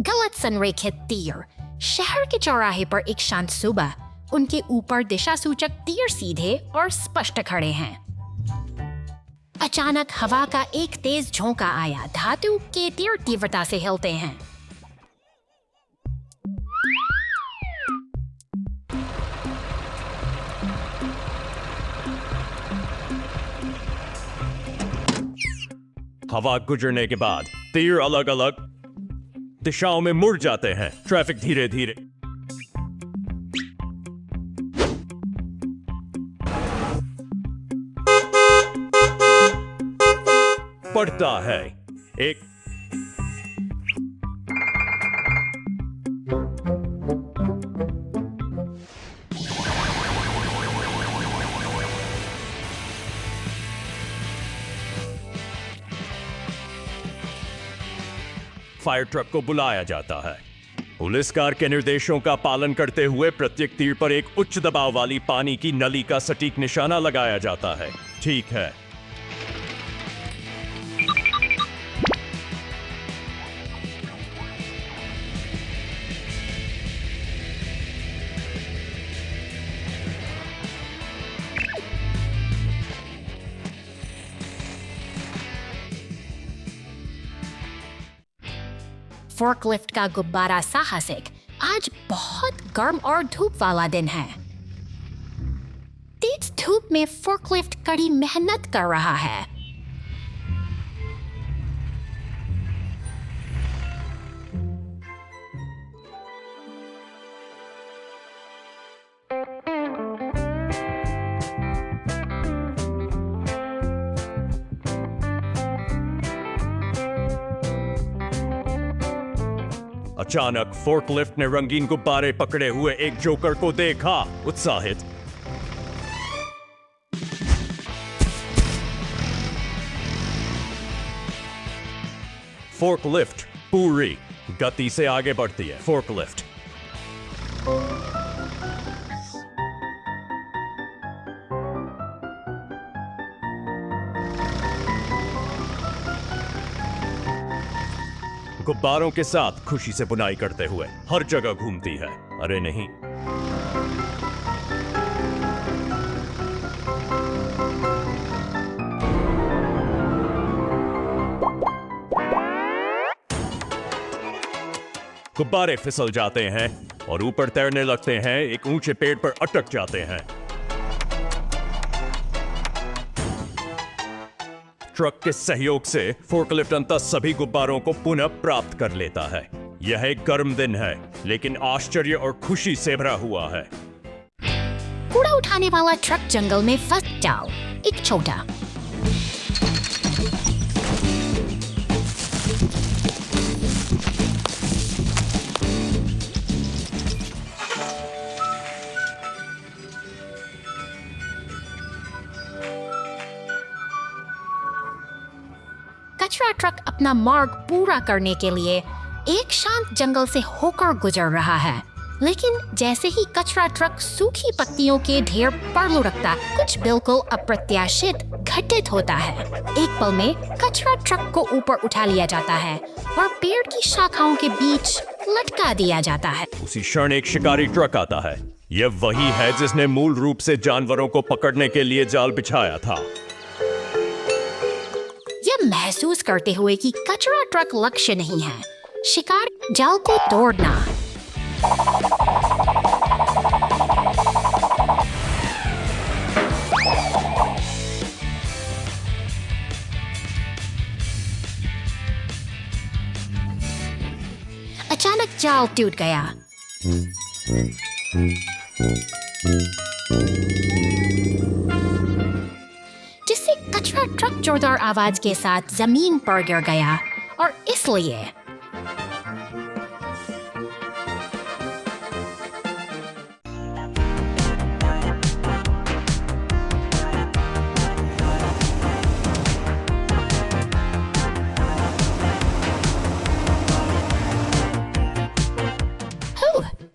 गलत संरेखित तीर। शहर के चौराहे पर एक शांत सुबह, उनके ऊपर दिशा सूचक तीर सीधे और स्पष्ट खड़े हैं। अचानक हवा का एक तेज झोंका आया। धातु के तीर तीव्रता से हिलते हैं। हवा गुजरने के बाद तीर अलग अलग दिशाओं में मुड़ जाते हैं। ट्रैफिक धीरे धीरे पड़ता है। एक फायर ट्रक को बुलाया जाता है। पुलिस कार के निर्देशों का पालन करते हुए प्रत्येक तीर पर एक उच्च दबाव वाली पानी की नली का सटीक निशाना लगाया जाता है। ठीक है। फोर्कलिफ्ट का गुब्बारा साहसिक। आज बहुत गर्म और धूप वाला दिन है। तेज धूप में फोर्कलिफ्ट कड़ी मेहनत कर रहा है। अचानक फोर्कलिफ्ट ने रंगीन गुब्बारे पकड़े हुए एक जोकर को देखा। उत्साहित फोर्कलिफ्ट पूरी गति से आगे बढ़ती है। फोर्कलिफ्ट गुब्बारों के साथ खुशी से बुनाई करते हुए हर जगह घूमती है। अरे नहीं, गुब्बारे फिसल जाते हैं और ऊपर तैरने लगते हैं। एक ऊंचे पेड़ पर अटक जाते हैं। ट्रक के सहयोग से फोर्कलिफ्ट अंततः सभी गुब्बारों को पुनः प्राप्त कर लेता है। यह एक गर्म दिन है, लेकिन आश्चर्य और खुशी से भरा हुआ है। कूड़ा उठाने वाला ट्रक जंगल में फंस जाओ। एक छोटा कचरा ट्रक अपना मार्ग पूरा करने के लिए एक शांत जंगल से होकर गुजर रहा है। लेकिन जैसे ही कचरा ट्रक सूखी पत्तियों के ढेर पर लुढ़कता, कुछ बिल्कुल अप्रत्याशित घटित होता है। एक पल में कचरा ट्रक को ऊपर उठा लिया जाता है और पेड़ की शाखाओं के बीच लटका दिया जाता है। उसी क्षण एक शिकारी ट्रक आता है। यह वही है जिसने मूल रूप से जानवरों को पकड़ने के लिए जाल बिछाया था। यह महसूस करते हुए कि कचरा ट्रक लक्ष्य नहीं है, शिकार जाल को तोड़ना। अचानक जाल टूट गया। जिससे कचरा ट्रक जोरदार आवाज के साथ जमीन पर गिर गया और इसलिए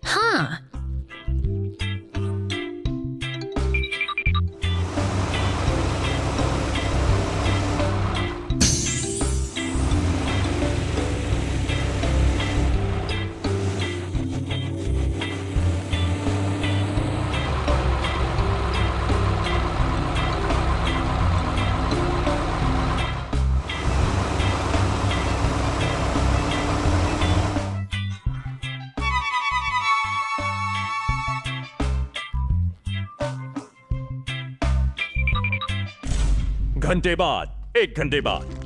हाँ, घंटे बाद, 1 घंटे बाद।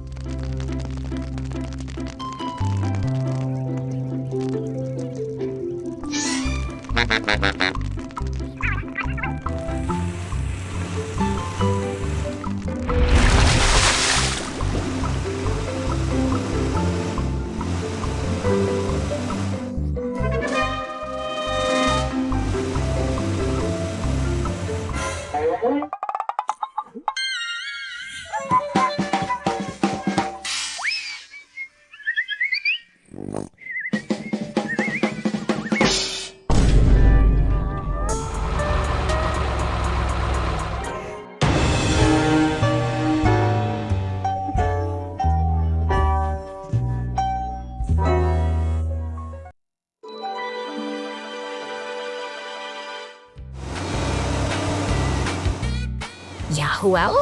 Yahuel?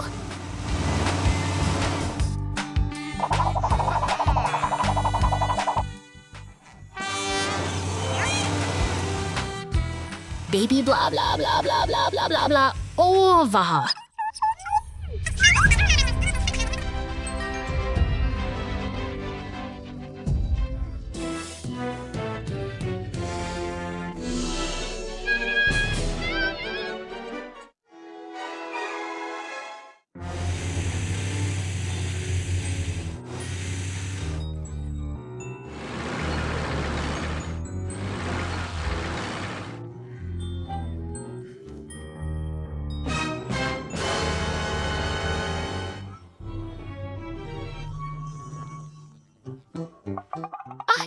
Baby blah blah blah blah blah blah blah blah over.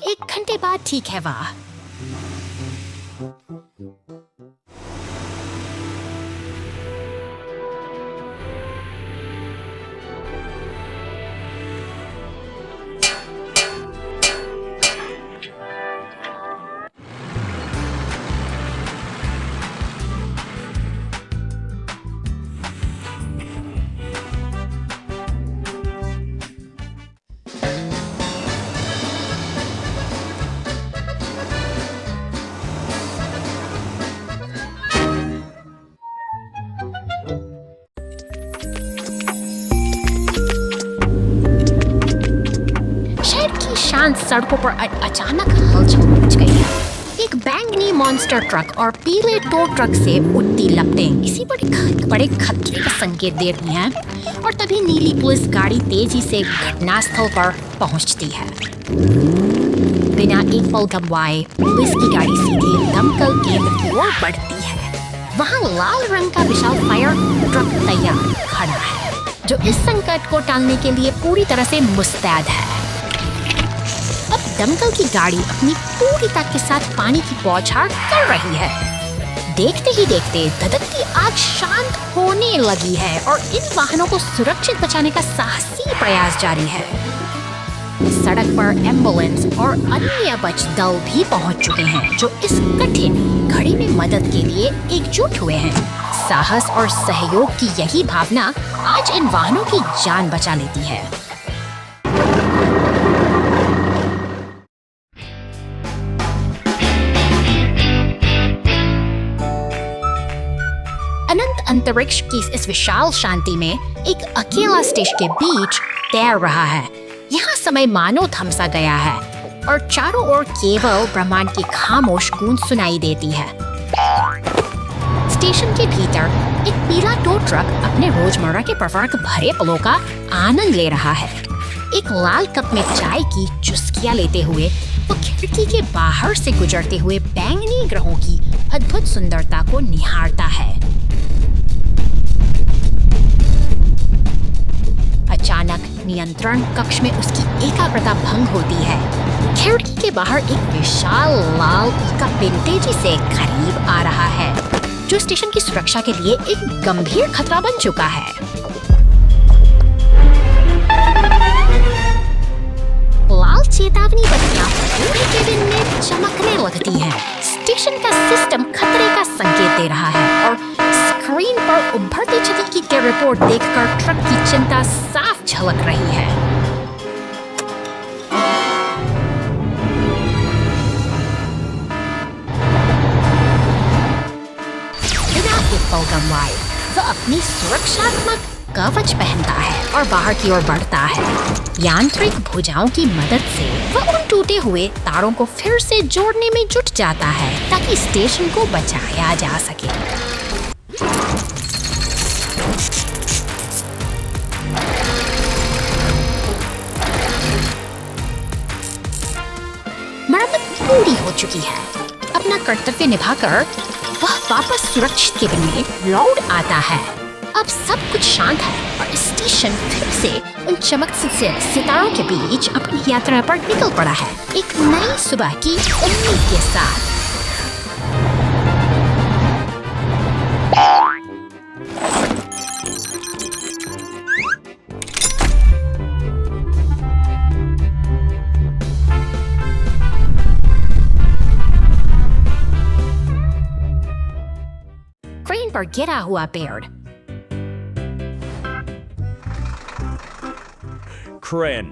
एक घंटे बाद ठीक है वाह। शांत सड़कों पर अचानक हलचल मच गई है। एक बैंगनी मॉन्स्टर ट्रक और पीले टो ट्रक से उठती लपटें इसी बड़े खतरे का संकेत दे रही हैं और तभी नीली पुलिस गाड़ी तेजी से घटनास्थल पर पहुंचती है। बिना एक पल गंवाए पुलिस की गाड़ी सीधे दमकल केंद्र की ओर बढ़ती है। वहां लाल रंग का विशाल फायर ट्रक तैयार खड़ा है। जो इस संकट को टालने के लिए पूरी तरह से मुस्तैद है। अब दमकल की गाड़ी अपनी पूरी ताकत के साथ पानी की बौछार कर रही है। देखते ही देखते धधकती आग शांत होने लगी है और इन वाहनों को सुरक्षित बचाने का साहसी प्रयास जारी है। सड़क पर एम्बुलेंस और अन्य बच दल भी पहुंच चुके हैं, जो इस कठिन घड़ी में मदद के लिए एकजुट हुए हैं। साहस और सहयोग की यही भावना आज इन वाहनों की जान बचा लेती है। अनंत अंतरिक्ष की इस विशाल शांति में एक अकेला स्टेशन के बीच तैर रहा है। यहाँ समय मानो थमसा गया है और चारों ओर केवल ब्रह्मांड की खामोश गूंज सुनाई देती है। स्टेशन के भीतर एक पीला टो ट्रक अपने रोजमर्रा के प्रवर्ग भरे पलों का आनंद ले रहा है। एक लाल कप में चाय की चुस्कियां लेते हुए वो खिड़की के बाहर से गुजरते हुए बैंगनी ग्रहों की अद्भुत सुंदरता को निहारता है। अचानक नियंत्रण कक्ष में उसकी एकाग्रता भंग होती है। खिड़की के बाहर एक विशाल लाल ईका तेजी से करीब आ रहा है, जो स्टेशन की सुरक्षा के लिए एक गंभीर खतरा बन चुका है। लाल चेतावनी बत्तियां पूरे केबिन में चमकने लगती हैं। स्टेशन का सिस्टम खतरे का संकेत दे रहा है और स्क्रीन पर उभरती छवि की रिपोर्ट देखकर ट्रक की चिंता साफ झलक रही है। बिना एक पल गंवाए वो अपनी सुरक्षात्मक कवच पहनता है और बाहर की ओर बढ़ता है। यांत्रिक भुजाओं की मदद से वह उन टूटे हुए तारों को फिर से जोड़ने में जुट जाता है ताकि स्टेशन को बचाया जा सके। मरम्मत पूरी हो चुकी है। अपना कर्तव्य निभाकर वह वापस सुरक्षित केबिन में लौट आता है। अब सब कुछ शांत है और स्टेशन फिर से उन चमकती से सितारों के बीच अपनी यात्रा पर निकल पड़ा है, एक नई सुबह की उम्मीद के साथ। क्रेन पर गिरा हुआ पेड़। क्रेन।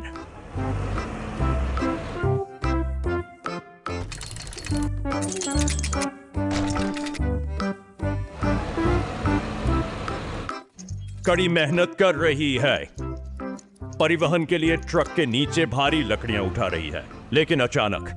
कड़ी मेहनत कर रही है। परिवहन के लिए ट्रक के नीचे भारी लकड़ियां उठा रही है, लेकिन अचानक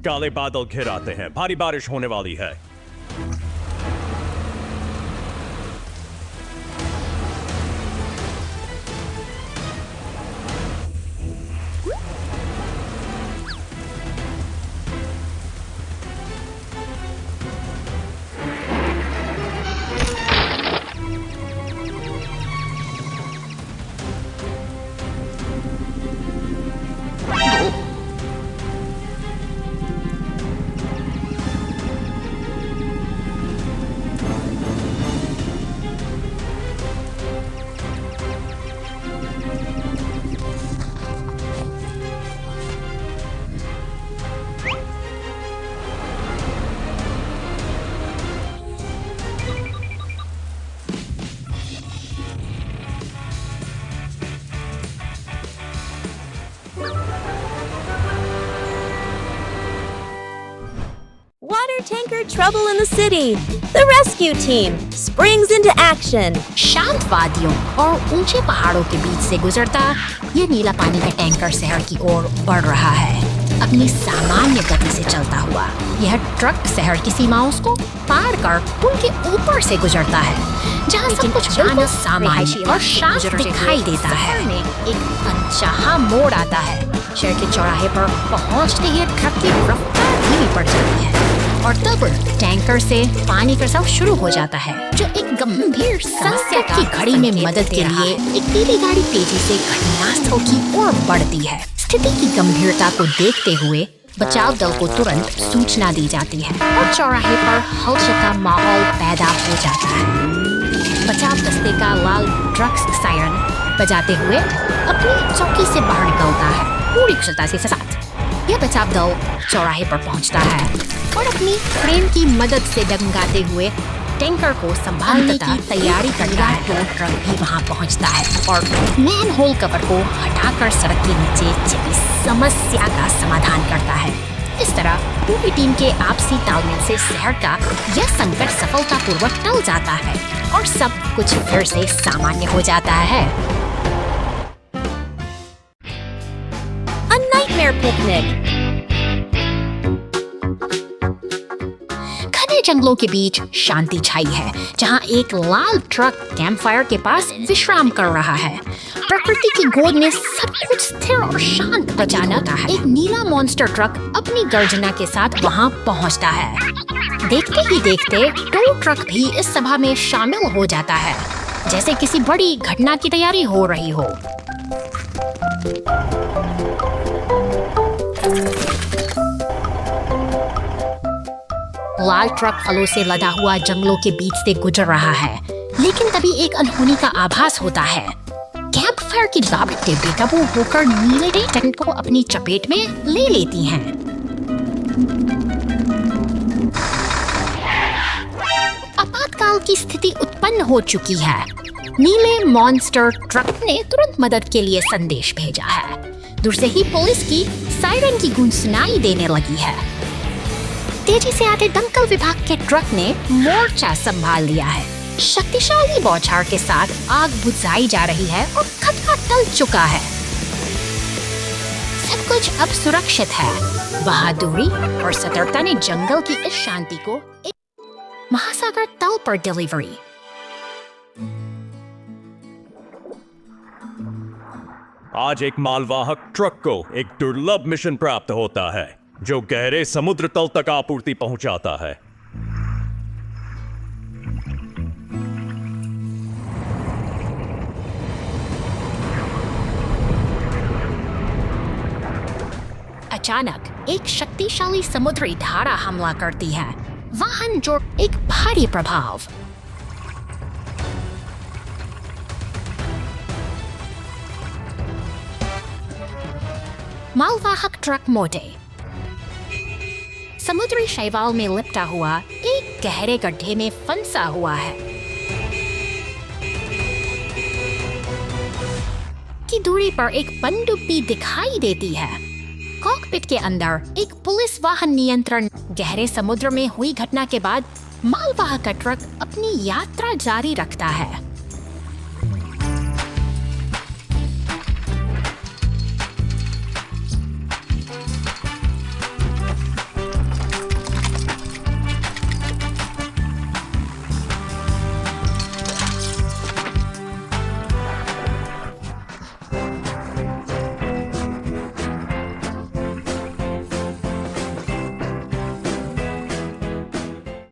काले बादल घिर आते हैं। भारी बारिश होने वाली है। more trouble in the city. The rescue team springs into action. शांत वादियों और ऊंचे पहाड़ों के बीच से गुजरता ये नीला पानी का टैंकर शहर की ओर बढ़ रहा है। अपनी सामान्य गति से चलता हुआ यह ट्रक शहर की सीमाओं को पार कर पुल के ऊपर से गुजरता है, जहाँ सब कुछ बिल्कुल सामान्य और शांत दिखाई देता है। एक अनचाहा मोड़ आता है। शहर के चौराहे पर पहुंचते ही ट्रक की रफ्तार धीमी पड़ जाती है और तब टैंकर से पानी का रिसाव शुरू हो जाता है, जो एक गंभीर समस्या की घड़ी में मदद के लिए एक पीली गाड़ी तेजी से घटनास्थल की ओर बढ़ती है। स्थिति की गंभीरता को देखते हुए बचाव दल को तुरंत सूचना दी जाती है और चौराहे पर हलचल का माहौल पैदा हो जाता है। बचाव दस्ते का लाल ट्रक सायरन बजाते हुए अपनी चौकी से बाहर निकलता है, पूरी कुशलता के साथ। यह बचाव दल चौराहे पर पहुंचता है और अपनी क्रेन की मदद से डगमगाते हुए टैंकर को संभालने की तैयारी करता है। तो ट्रक भी वहां पहुंचता है और मैन होल कवर को हटाकर सड़क के नीचे छिपी समस्या का समाधान करता है। इस तरह पूरी टीम के आपसी तालमेल से शहर का यह संकट सफलतापूर्वक टल जाता है और सब कुछ फिर से सामान्य हो जाता है। A nightmare picnic. घने जंगलों के बीच शांति छाई है, जहां एक लाल ट्रक कैंपफायर के पास विश्राम कर रहा है। प्रकृति की गोद में सब कुछ स्थिर और शांत अचानक एक नीला मॉन्स्टर ट्रक अपनी गर्जना के साथ वहां पहुंचता है। देखते ही देखते टो ट्रक भी इस सभा में शामिल हो जाता है, जैसे किसी बड़ी घटना की तैयारी हो रही हो। लाल ट्रक फलों से लदा हुआ जंगलों के बीच से गुजर रहा है, लेकिन तभी एक अनहोनी का आभास होता है। कैंप फायर की लापटें बेकाबू होकर नीले टेंट को अपनी चपेट में ले लेती हैं। आपातकाल की स्थिति उत्पन्न हो चुकी है। नीले मॉन्स्टर ट्रक ने तुरंत मदद के लिए संदेश भेजा है। दूर से ही पुलिस की सायरन की गूंज सुनाई देने लगी है। तेजी से आते दमकल विभाग के ट्रक ने मोर्चा संभाल लिया है। शक्तिशाली बौछार के साथ आग बुझाई जा रही है और खतरा टल चुका है। सब कुछ अब सुरक्षित है। बहादुरी और सतर्कता ने जंगल की इस शांति को एक महासागर तल पर डिलीवरी। आज एक मालवाहक ट्रक को एक दुर्लभ मिशन प्राप्त होता है, जो गहरे समुद्र तल तक आपूर्ति पहुंचाता है। अचानक एक शक्तिशाली समुद्री धारा हमला करती है। वाहन जो एक भारी प्रभाव। मालवाहक ट्रक मोटे समुद्री शैवाल में लिपटा हुआ एक गहरे गड्ढे में फंसा हुआ है। की दूरी पर एक पनडुब्बी दिखाई देती है। कॉकपिट के अंदर एक पुलिस वाहन नियंत्रण। गहरे समुद्र में हुई घटना के बाद मालवाहक ट्रक अपनी यात्रा जारी रखता है।